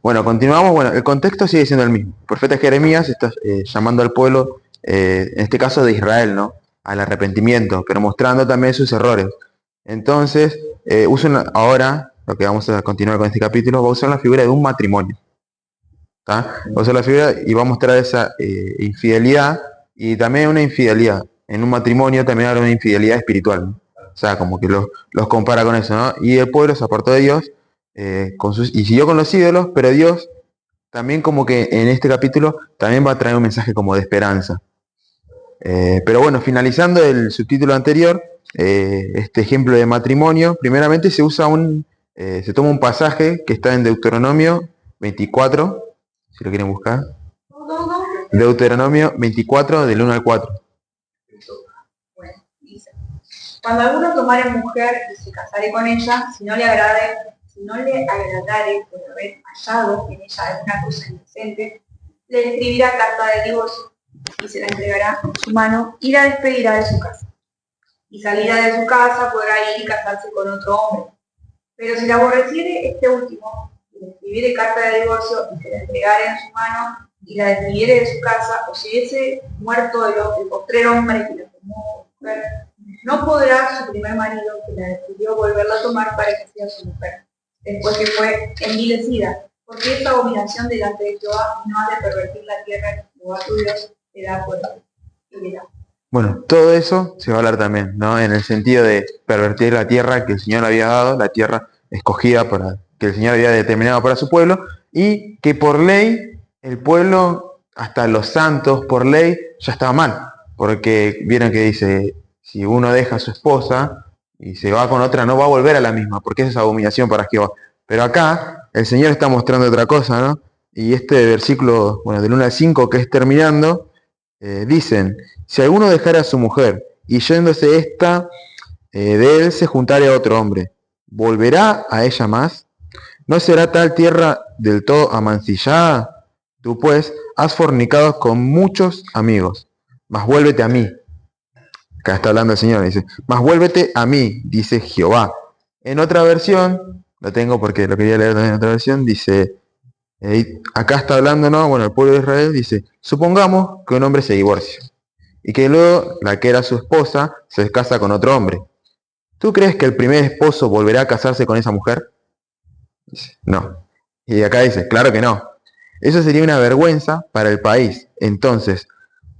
Bueno, continuamos. Bueno, el contexto sigue siendo el mismo. El profeta Jeremías está llamando al pueblo, en este caso de Israel, ¿no? Al arrepentimiento, pero mostrando también sus errores. Entonces, ahora, lo que vamos a continuar con este capítulo, va a usar la figura de un matrimonio. ¿Tá? Va a usar la figura y va a mostrar esa infidelidad y también una infidelidad. En un matrimonio también habrá una infidelidad espiritual, ¿no? O sea, como que los compara con eso, ¿no? Y el pueblo se apartó de Dios y siguió con los ídolos, pero Dios también como que en este capítulo también va a traer un mensaje como de esperanza. Pero bueno, finalizando el subtítulo anterior, este ejemplo de matrimonio, primeramente se toma un pasaje que está en Deuteronomio 24, si lo quieren buscar. Deuteronomio 24, del 1 al 4. Bueno, dice: cuando alguno tomare mujer y se casare con ella, si no le agradare por haber hallado en ella alguna cosa indecente, le escribirá carta de divorcio y se la entregará en su mano y la despedirá de su casa. Y salida de su casa podrá ir y casarse con otro hombre. Pero si la aborreciere este último, y le escribiere carta de divorcio y se la entregare en su mano y la despidiere de su casa, o si ese muerto el postrer hombre que la tomó mujer, no podrá su primer marido que la despidió volverla a tomar para que sea su mujer, después que fue envilecida, porque es abominación delante de Jehová y no ha de pervertir la tierra que Jehová tu Dios te da por heredad. Bueno, todo eso se va a hablar también, ¿no? En el sentido de pervertir la tierra que el Señor había dado, la tierra escogida que el Señor había determinado para su pueblo, y que por ley el pueblo, hasta los santos, por ley, ya estaba mal. Porque vieron que dice, si uno deja a su esposa y se va con otra, no va a volver a la misma, porque esa es abominación para Jehová. Pero acá el Señor está mostrando otra cosa, ¿no? Y este versículo, bueno, del 1 al 5, que es terminando, dicen, si alguno dejara a su mujer y yéndose esta de él se juntare a otro hombre, ¿volverá a ella más? ¿No será tal tierra del todo amancillada? Tú pues has fornicado con muchos amigos, mas vuélvete a mí. Acá está hablando el Señor, dice, mas vuélvete a mí, dice Jehová. En otra versión, lo tengo porque lo quería leer también en otra versión, dice, acá está hablando, ¿no? Bueno, el pueblo de Israel dice, supongamos que un hombre se divorcia y que luego la que era su esposa se casa con otro hombre. ¿Tú crees que el primer esposo volverá a casarse con esa mujer? Dice, no. Y acá dice, claro que no. Eso sería una vergüenza para el país. Entonces,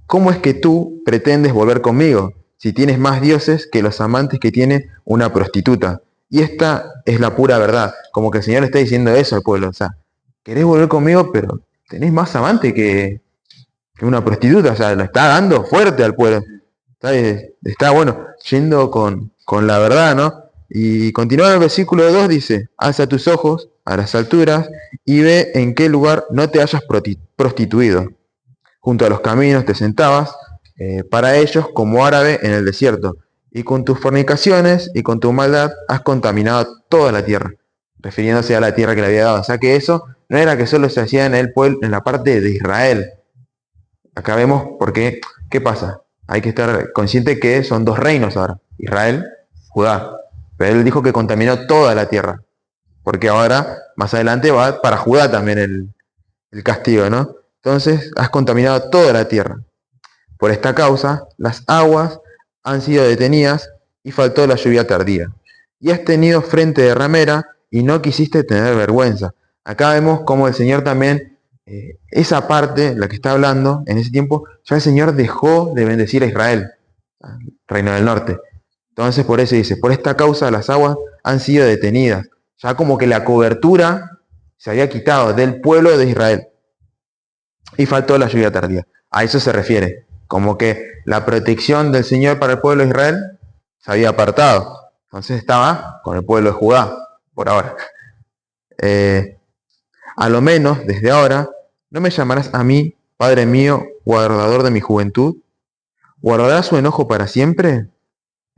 ¿cómo es que tú pretendes volver conmigo si tienes más dioses que los amantes que tiene una prostituta? Y esta es la pura verdad. Como que el Señor está diciendo eso al pueblo. O sea, querés volver conmigo, pero tenés más amante que una prostituta. O sea, lo está dando fuerte al pueblo. Está bueno, yendo con la verdad, ¿no? Y continuando el versículo 2 dice, alza tus ojos a las alturas y ve en qué lugar no te hayas prostituido. Junto a los caminos te sentabas, para ellos como árabe en el desierto, y con tus fornicaciones y con tu maldad has contaminado toda la tierra, refiriéndose a la tierra que le había dado. O sea que eso no era que solo se hacía en el pueblo, en la parte de Israel. Acá vemos porque, ¿qué pasa? Hay que estar consciente que son dos reinos ahora, Israel, Judá. Pero él dijo que contaminó toda la tierra, porque ahora, más adelante, va para Judá también el castigo, ¿no? Entonces, has contaminado toda la tierra. Por esta causa, las aguas han sido detenidas y faltó la lluvia tardía. Y has tenido frente de ramera y no quisiste tener vergüenza. Acá vemos cómo el Señor también, esa parte, la que está hablando, en ese tiempo, ya el Señor dejó de bendecir a Israel, reino del norte. Entonces por eso dice, por esta causa las aguas han sido detenidas. Ya como que la cobertura se había quitado del pueblo de Israel. Y faltó la lluvia tardía. A eso se refiere. Como que la protección del Señor para el pueblo de Israel se había apartado. Entonces estaba con el pueblo de Judá, por ahora. A lo menos, desde ahora, ¿no me llamarás a mí, Padre mío, guardador de mi juventud? ¿Guardará su enojo para siempre?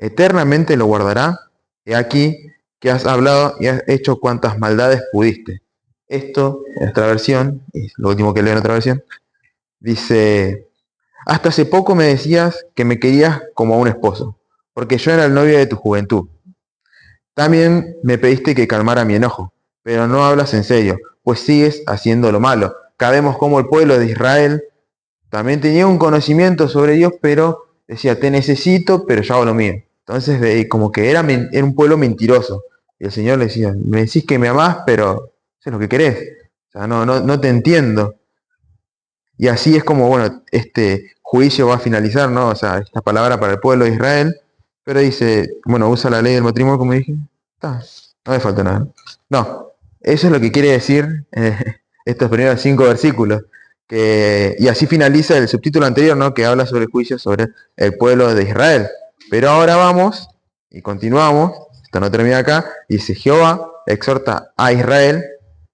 ¿Eternamente lo guardará? He aquí que has hablado y has hecho cuantas maldades pudiste. Esto, en nuestra versión, y lo último que leo en otra versión, dice, hasta hace poco me decías que me querías como a un esposo, porque yo era el novio de tu juventud. También me pediste que calmara mi enojo, pero no hablas en serio, pues sigues haciendo lo malo. Acá vemos cómo el pueblo de Israel también tenía un conocimiento sobre Dios, pero decía, te necesito, pero yo hago lo mío. Entonces, como que era un pueblo mentiroso. Y el Señor le decía, me decís que me amás, pero sé lo que querés. O sea, no te entiendo. Y así es como, bueno, este juicio va a finalizar, ¿no? O sea, esta palabra para el pueblo de Israel, pero dice, bueno, usa la ley del matrimonio, como dije, está, no me falta nada. No, eso es lo que quiere decir estos primeros 5 versículos. Y así finaliza el subtítulo anterior, ¿no? Que habla sobre el juicio sobre el pueblo de Israel. Pero ahora vamos y continuamos, esto no termina acá, dice Jehová exhorta a Israel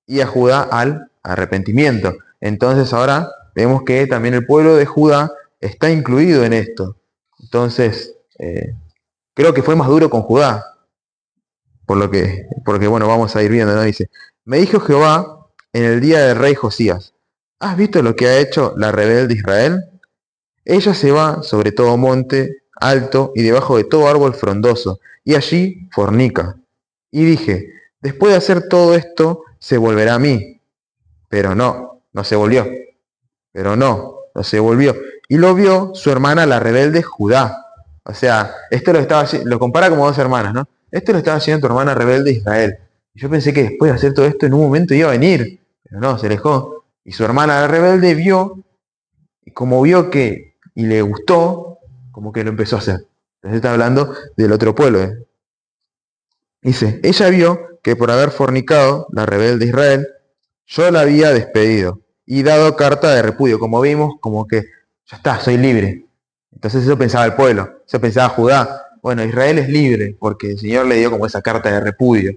y a Judá al arrepentimiento. Entonces ahora vemos que también el pueblo de Judá está incluido en esto. Entonces, creo que fue más duro con Judá, porque bueno, vamos a ir viendo, ¿no? Dice, me dijo Jehová en el día del rey Josías, ¿has visto lo que ha hecho la rebelde Israel? Ella se va sobre todo monte alto y debajo de todo árbol frondoso, y allí fornica. Y dije, después de hacer todo esto, se volverá a mí. Pero no se volvió. Pero no se volvió. Y lo vio su hermana la rebelde Judá. O sea, esto lo compara como dos hermanas, ¿no? Esto lo estaba haciendo tu hermana rebelde Israel. Y yo pensé que después de hacer todo esto en un momento iba a venir. Pero no, se alejó. Y su hermana la rebelde vio, y como vio y le gustó, como que lo empezó a hacer. Entonces está hablando del otro pueblo. Dice, ella vio que por haber fornicado, la rebelde Israel, yo la había despedido y dado carta de repudio. Como vimos, como que ya está, soy libre. Entonces eso pensaba el pueblo, eso pensaba Judá. Bueno, Israel es libre porque el Señor le dio como esa carta de repudio.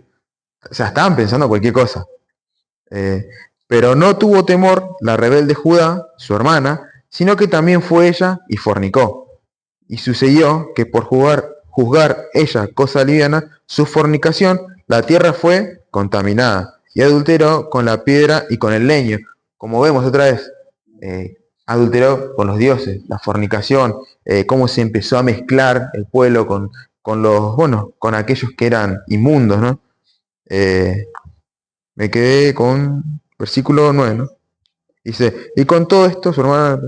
O sea, estaban pensando cualquier cosa. Pero no tuvo temor la rebelde Judá, su hermana, sino que también fue ella y fornicó. Y sucedió que por juzgar ella cosa liviana, su fornicación, la tierra fue contaminada y adulteró con la piedra y con el leño. Como vemos otra vez, adulteró con los dioses, la fornicación, cómo se empezó a mezclar el pueblo con aquellos que eran inmundos, ¿no? Me quedé con versículo 9, ¿no? Dice, y con todo esto su hermana,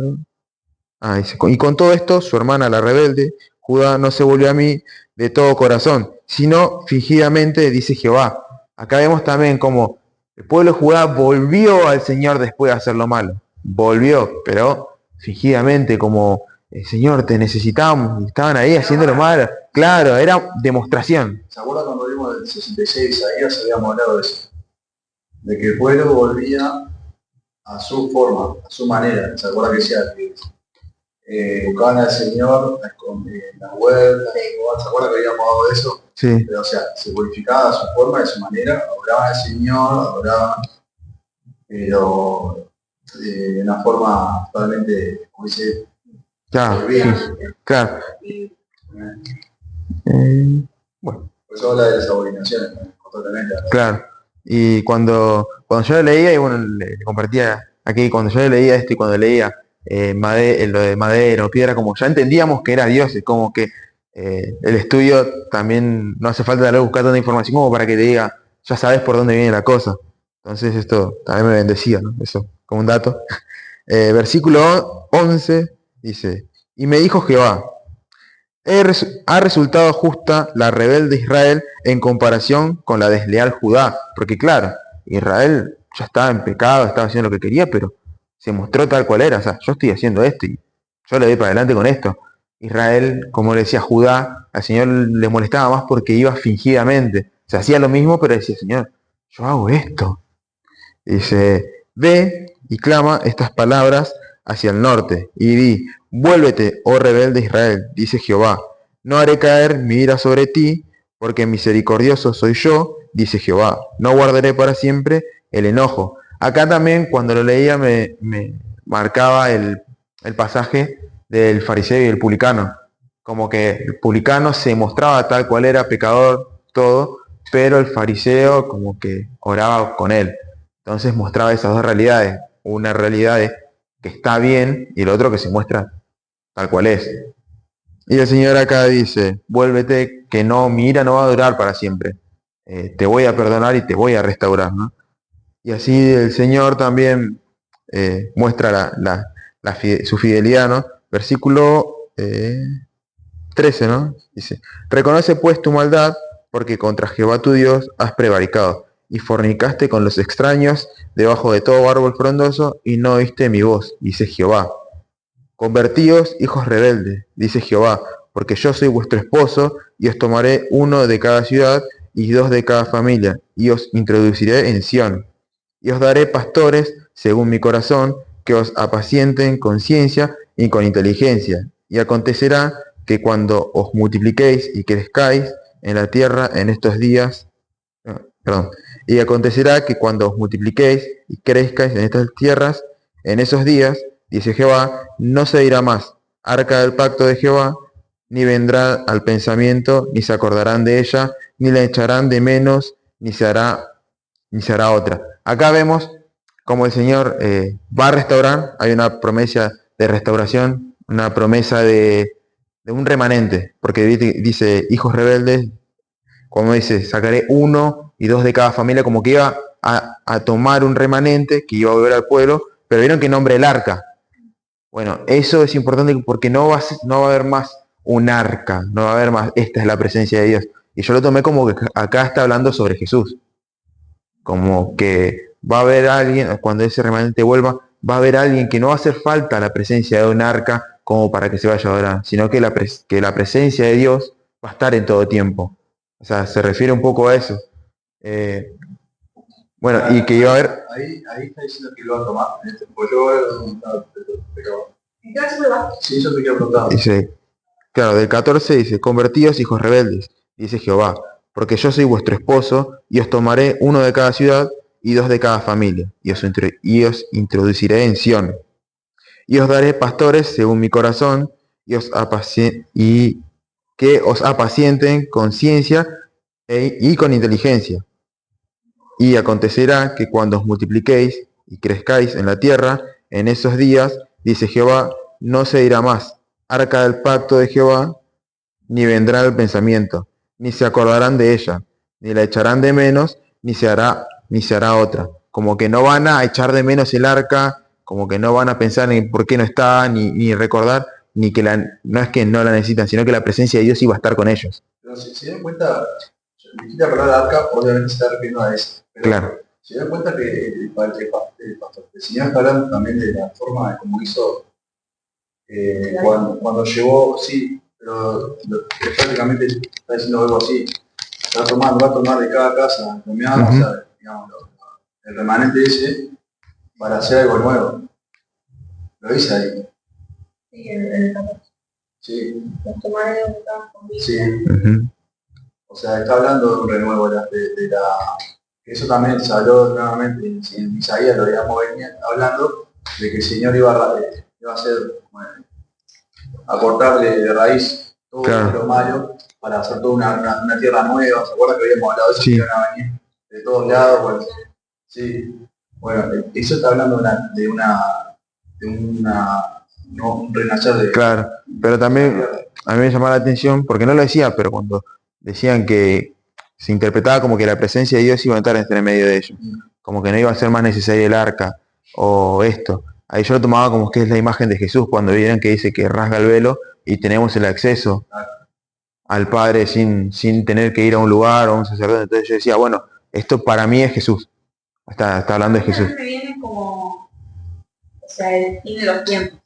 dice, y con todo esto su hermana la rebelde, Judá no se volvió a mí de todo corazón, sino fingidamente, dice Jehová. Acá vemos también como el pueblo de Judá volvió al Señor después de hacer lo malo. Volvió, pero fingidamente, como el Señor, te necesitamos, y estaban ahí haciendo lo malo. Claro, era demostración. ¿Se acuerdan cuando vimos el 66 de Isaías? Habíamos hablado de eso. De que el pueblo volvía a su forma, a su manera. ¿Se acuerdan que decía que buscaban al Señor en la vuelta? ¿Se acuerdan que habíamos hablado de eso? Sí. Pero, o sea, se purificaba a su forma, de su manera, adoraban al Señor, adoraban, pero de una forma totalmente, como dice, Claro, claro. Bueno. Por eso habla de las abominaciones, totalmente. Claro. Y cuando yo lo leía, y bueno, le compartía aquí, cuando yo leía esto y cuando leía lo de madera o piedra, como ya entendíamos que era Dios, es como que el estudio también no hace falta darle buscar tanta información como para que te diga, ya sabes por dónde viene la cosa. Entonces esto también me bendecía, ¿no? Eso, como un dato. Versículo 11 dice, y me dijo Jehová, ha resultado justa la rebelde Israel en comparación con la desleal Judá. Porque claro, Israel ya estaba en pecado, estaba haciendo lo que quería, pero se mostró tal cual era. O sea, yo estoy haciendo esto y yo le doy para adelante con esto. Israel, como le decía Judá, al Señor le molestaba más porque iba fingidamente. Se hacía lo mismo, pero decía, Señor, yo hago esto. Y dice, ve y clama estas palabras hacia el norte, y di, vuélvete, oh rebelde Israel, dice Jehová, no haré caer mi ira sobre ti, porque misericordioso soy yo, dice Jehová, no guardaré para siempre el enojo. Acá también, cuando lo leía, me marcaba el pasaje del fariseo y el publicano, como que el publicano se mostraba tal cual era, pecador, todo, pero el fariseo como que oraba con él. Entonces mostraba esas dos realidades, una realidad que está bien y el otro que se muestra tal cual es. Y el Señor acá dice, vuélvete, que no, mi ira no va a durar para siempre. Te voy a perdonar y te voy a restaurar, ¿no? Y así el Señor también muestra su fidelidad, ¿no? Versículo 13, ¿no? Dice, reconoce pues tu maldad, porque contra Jehová tu Dios has prevaricado, y fornicaste con los extraños debajo de todo árbol frondoso, y no oíste mi voz, dice Jehová. Convertíos, hijos rebeldes, dice Jehová, porque yo soy vuestro esposo, y os tomaré uno de cada ciudad, y dos de cada familia, y os introduciré en Sión. Y os daré pastores, según mi corazón, que os apacienten con ciencia y con inteligencia. Y acontecerá que cuando os multipliquéis y crezcáis en la tierra en estos días, perdón, y acontecerá que cuando os multipliquéis y crezcáis en estas tierras, en esos días, dice Jehová, no se dirá más, arca del pacto de Jehová, ni vendrá al pensamiento, ni se acordarán de ella, ni la echarán de menos, ni se hará otra. Acá vemos cómo el Señor va a restaurar, hay una promesa de restauración, una promesa de un remanente, porque dice hijos rebeldes, como dice, sacaré uno y dos de cada familia, como que iba a tomar un remanente que iba a volver al pueblo, pero vieron que nombra el arca. Bueno, eso es importante porque no va a haber más un arca, no va a haber más, esta es la presencia de Dios. Y yo lo tomé como que acá está hablando sobre Jesús, como que va a haber alguien, cuando ese remanente vuelva, va a haber alguien que no va a hacer falta la presencia de un arca como para que se vaya a adorar, sino que que la presencia de Dios va a estar en todo tiempo. O sea, se refiere un poco a eso. Bueno, y que iba a haber... Ahí está diciendo que lo va a tomar. Pues yo pero... ¿En qué versículo va? Sí, yo te quiero preguntar. Dice, claro, del 14 dice, convertíos hijos rebeldes, dice Jehová, porque yo soy vuestro esposo, y os tomaré uno de cada ciudad y dos de cada familia, y os introduciré en Sión. Y os daré pastores según mi corazón, y que os apacienten con ciencia y con inteligencia. Y acontecerá que cuando os multipliquéis y crezcáis en la tierra, en esos días, dice Jehová, no se dirá más, arca del pacto de Jehová, ni vendrá el pensamiento, ni se acordarán de ella, ni la echarán de menos, ni se hará otra. Como que no van a echar de menos el arca, como que no van a pensar en por qué no está, ni recordar, ni que no es que no la necesitan, sino que la presencia de Dios iba a estar con ellos. Pero si se dan cuenta, dijiste la palabra arca, obviamente se está refiriendo a eso. Pero Claro. se dan cuenta que el Señor está hablando también de la forma de cómo hizo cuando llevó, sí, pero prácticamente está diciendo algo así. Va a tomar de cada casa, o sea, digamos, el remanente ese para hacer algo nuevo. Lo dice ahí. Sí, el 14. Sí. Los tomaré de cada familia. Sí. Uh-huh. O sea, está hablando de un renuevo de la... Eso también se habló nuevamente en Isaías, lo habíamos venido hablando, de que el Señor iba a hacer, a cortar de raíz todo lo malo para hacer toda una tierra nueva. ¿Se acuerdan que habíamos hablado de eso? Sí. Que iban a venir de todos lados. Bueno, sí. Bueno, eso está hablando de un renacer de... Claro, pero también a mí me llamaba la atención, porque no lo decía, pero cuando decían que se interpretaba como que la presencia de Dios iba a estar en medio de ellos, como que no iba a ser más necesario el arca o esto. Ahí yo lo tomaba como que es la imagen de Jesús, cuando vieron que dice que rasga el velo y tenemos el acceso al Padre sin tener que ir a un lugar o a un sacerdote. Entonces yo decía, bueno, esto para mí es Jesús. Está hablando de Jesús. Me viene como, o sea, el fin de los tiempos.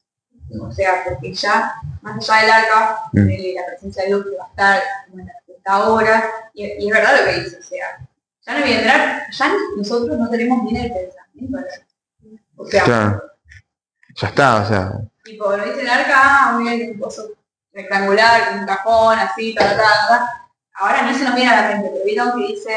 O sea, porque ya, más allá del arca, la presencia de Dios que va a estar como en la que está ahora, y es verdad lo que dice, o sea, ya no vendrá, ya nosotros no tenemos ni el pensamiento. O sea, claro. Ya está, o sea. Tipo, lo dice el arca, muy bien, un pozo rectangular, con un cajón, así, ta. Ahora no se nos viene a la mente, pero vieron que dice,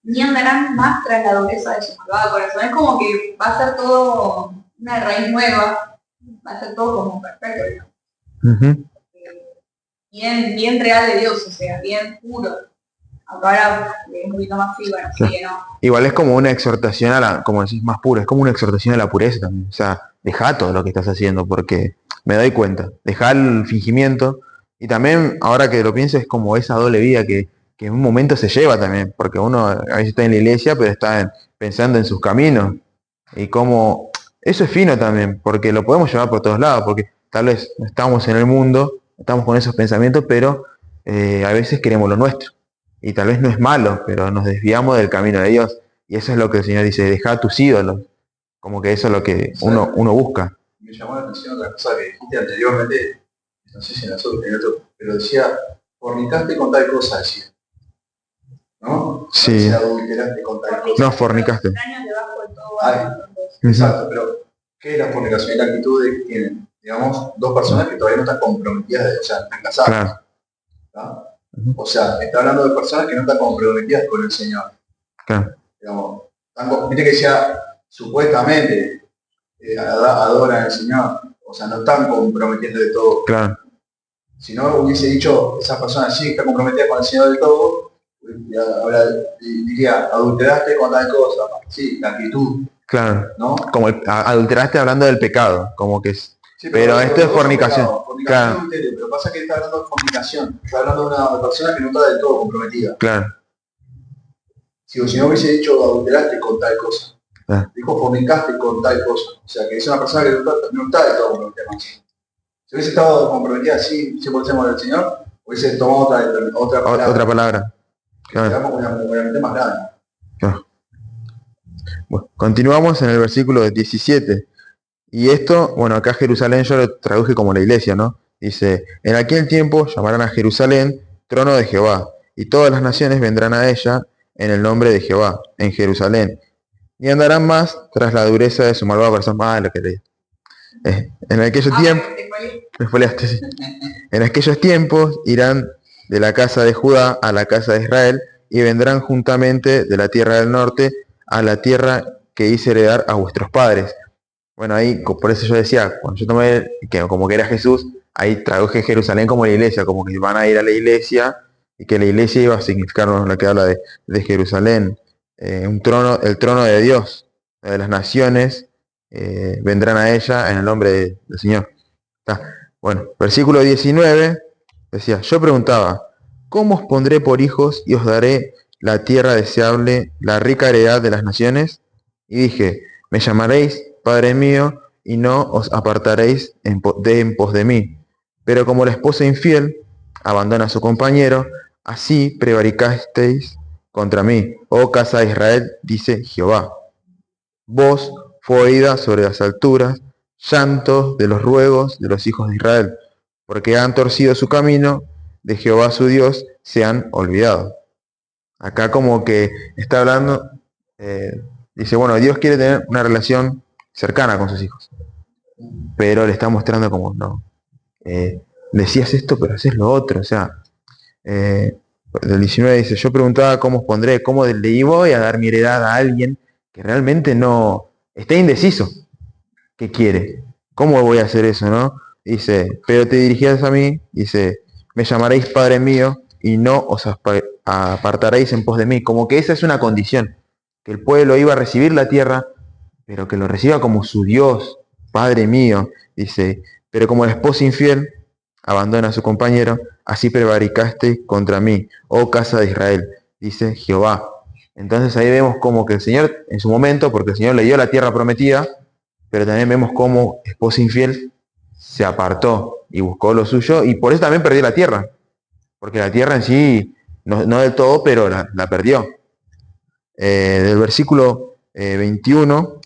ni andarán más tras la dureza de su malvado corazón. Es como que va a ser todo una raíz nueva, va a ser todo como perfecto, ¿no? Bien real de Dios, o sea, bien puro. Aunque ahora es un poquito más frío, bueno, sí, ¿no? Igual es como una exhortación a la, como decís, más pura, es como una exhortación a la pureza también. O sea, deja todo lo que estás haciendo, porque me doy cuenta, deja el fingimiento. Y también, ahora que lo pienso, es como esa doble vida que que en un momento se lleva también, porque uno a veces está en la iglesia, pero pensando en sus caminos. Y cómo eso es fino también, porque lo podemos llevar por todos lados, porque tal vez no estamos en el mundo, estamos con esos pensamientos, pero a veces queremos lo nuestro. Y tal vez no es malo, pero nos desviamos del camino de Dios. Y eso es lo que el Señor dice, deja a tus ídolos. Como que eso es lo que uno busca. Me llamó la atención otra cosa que dijiste anteriormente, no sé si en el otro, pero decía, fornicaste con tal cosa, decía. ¿No? Sí. No decía, adulteraste con tal cosa. No, fornicaste. Exacto, pero ¿qué es la fornicación? Es la actitud de que tienen, digamos, dos personas que todavía no están comprometidas, o sea, están casadas. Claro. O sea, está hablando de personas que no están comprometidas con el Señor. Claro. Digamos, viste que decía, supuestamente, adoran al Señor, o sea, no están comprometidos de todo. Claro. Si no hubiese dicho, esa persona sí está comprometida con el Señor del todo, ahora diría, adulteraste con tal cosa, sí, la actitud. Claro, ¿no? Como adulteraste hablando del pecado, como que es... Sí, pero esto es fornicación. Claro. Pero pasa que está hablando de fornicación, está hablando de una persona que no está del todo comprometida. Claro. Si no hubiese dicho adulteraste con tal cosa, dijo fornicaste con tal cosa, o sea que es una persona que no está del todo comprometida con el Señor. Si hubiese estado comprometida así, 100% con el Señor, hubiese tomado otra palabra. Otra palabra. Claro. Obviamente más grande. Claro. Bueno, continuamos en el versículo 17. Y esto, bueno, acá Jerusalén yo lo traduje como la iglesia, ¿no? Dice, en aquel tiempo llamarán a Jerusalén trono de Jehová, y todas las naciones vendrán a ella en el nombre de Jehová, en Jerusalén, y andarán más tras la dureza de su malvada persona. Lo que leí. En aquellos tiempos, sí. En aquellos tiempos irán de la casa de Judá a la casa de Israel, y vendrán juntamente de la tierra del norte a la tierra que hice heredar a vuestros padres. Bueno, ahí, por eso yo decía, cuando yo tomé, que como que era Jesús, ahí traduje Jerusalén como la iglesia, como que van a ir a la iglesia, y que la iglesia iba a significar lo que habla de Jerusalén, el trono de Dios, de las naciones, vendrán a ella en el nombre del Señor. Bueno, versículo 19, decía, yo preguntaba, ¿cómo os pondré por hijos y os daré la tierra deseable, la rica heredad de las naciones? Y dije, me llamaréis Padre mío, y no os apartaréis en pos de mí. Pero como la esposa infiel abandona a su compañero, así prevaricasteis contra mí, oh casa de Israel, dice Jehová. Voz fue oída sobre las alturas, llantos de los ruegos de los hijos de Israel, porque han torcido su camino, de Jehová su Dios se han olvidado. Acá como que está hablando, dice, bueno, Dios quiere tener una relación cercana con sus hijos, pero le está mostrando como, no, decías esto, pero haces lo otro, o sea, del 19 dice, yo preguntaba cómo os pondré, cómo le voy a dar mi heredad a alguien que realmente no, está indeciso, ¿qué quiere? ¿Cómo voy a hacer eso, no? Dice, pero te dirigías a mí, dice, me llamaréis Padre mío, y no os apartaréis en pos de mí, como que esa es una condición, que el pueblo iba a recibir la tierra, pero que lo reciba como su Dios, Padre mío, dice, pero como la esposa infiel abandona a su compañero, así prevaricaste contra mí, oh casa de Israel, dice Jehová. Entonces ahí vemos como que el Señor, en su momento, porque el Señor le dio la tierra prometida, pero también vemos como esposa infiel se apartó y buscó lo suyo, y por eso también perdió la tierra, porque la tierra en sí, no del todo, pero la perdió. Del versículo 21,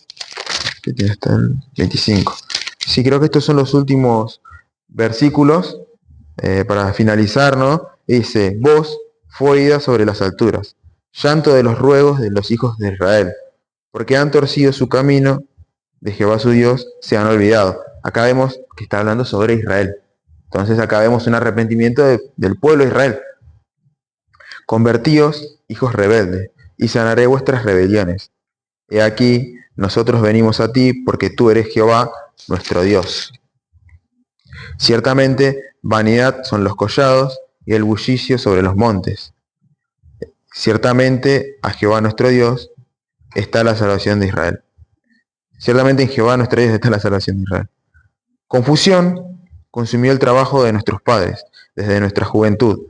que tiene hasta el 25. Sí, creo que estos son los últimos versículos para finalizar, ¿no? Dice, voz fue oída sobre las alturas, llanto de los ruegos de los hijos de Israel, porque han torcido su camino, de Jehová su Dios se han olvidado. Acá vemos que está hablando sobre Israel. Entonces acá vemos un arrepentimiento del pueblo de Israel. Convertíos, hijos rebeldes, y sanaré vuestras rebeliones. He aquí, nosotros venimos a ti, porque tú eres Jehová, nuestro Dios. Ciertamente, vanidad son los collados, y el bullicio sobre los montes. Ciertamente, a Jehová nuestro Dios está la salvación de Israel. Ciertamente en Jehová nuestro Dios está la salvación de Israel. Confusión consumió el trabajo de nuestros padres, desde nuestra juventud.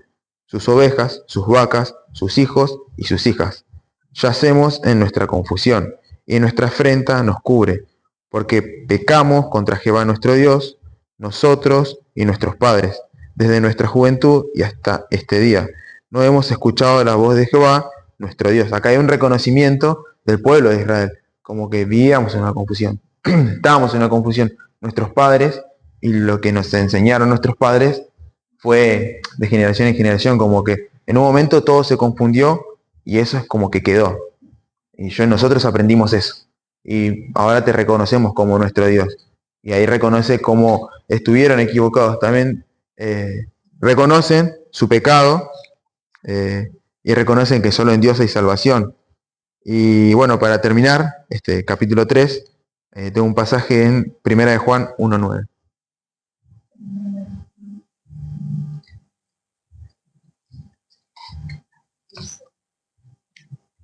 sus ovejas, sus vacas, sus hijos y sus hijas. Yacemos en nuestra confusión, y nuestra afrenta nos cubre, porque pecamos contra Jehová nuestro Dios, nosotros y nuestros padres, desde nuestra juventud y hasta este día. No hemos escuchado la voz de Jehová nuestro Dios. Acá hay un reconocimiento del pueblo de Israel, como que vivíamos en una confusión. Estábamos en una confusión. Nuestros padres y lo que nos enseñaron nuestros padres fue de generación en generación, como que en un momento todo se confundió y eso es como que quedó. Y nosotros aprendimos eso. Y ahora te reconocemos como nuestro Dios. Y ahí reconoce cómo estuvieron equivocados. También reconocen su pecado y reconocen que solo en Dios hay salvación. Y bueno, para terminar este capítulo 3, tengo un pasaje en 1 de Juan 1:9.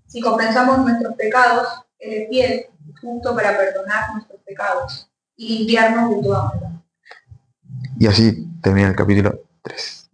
Si confesamos nuestros pecados, Él es fiel y justo para perdonar nuestros pecados y limpiarnos de toda maldad. Y así termina el capítulo 3.